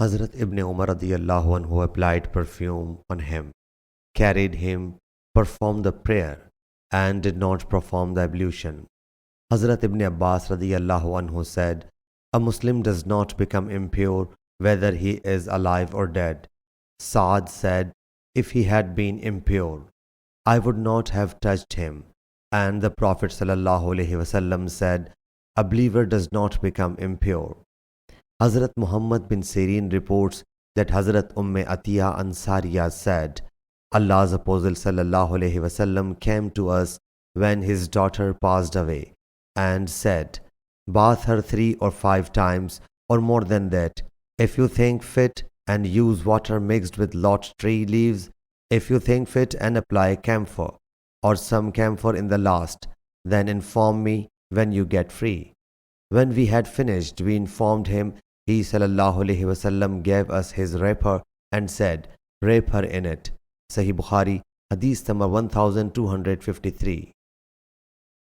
Hazrat Ibn Umar radiyallahu anhu applied perfume on him, carried him, performed the prayer, and did not perform the ablution. Hazrat Ibn Abbas radiyallahu anhu said, "A Muslim does not become impure whether he is alive or dead." Saad said, "If he had been impure, I would not have touched him." And the Prophet sallallahu alaihi wasallam said, "A believer does not become impure." Hazrat Muhammad bin Sirin reports that Hazrat Atiya Ansariya said, Allah's Apostle sallallahu alaihi wasallam came to us when his daughter passed away and said, "Bath her 3 or 5 times or more than that, if you think fit, and use water mixed with lot tree leaves, if you think fit, and apply camphor or some camphor in the last, then inform me when you get free." When we had finished, we informed him. He sallallahu alaihi wasallam gave us his wrapper and said, "Wrap her in it." Sahih Bukhari, Hadith number 1253.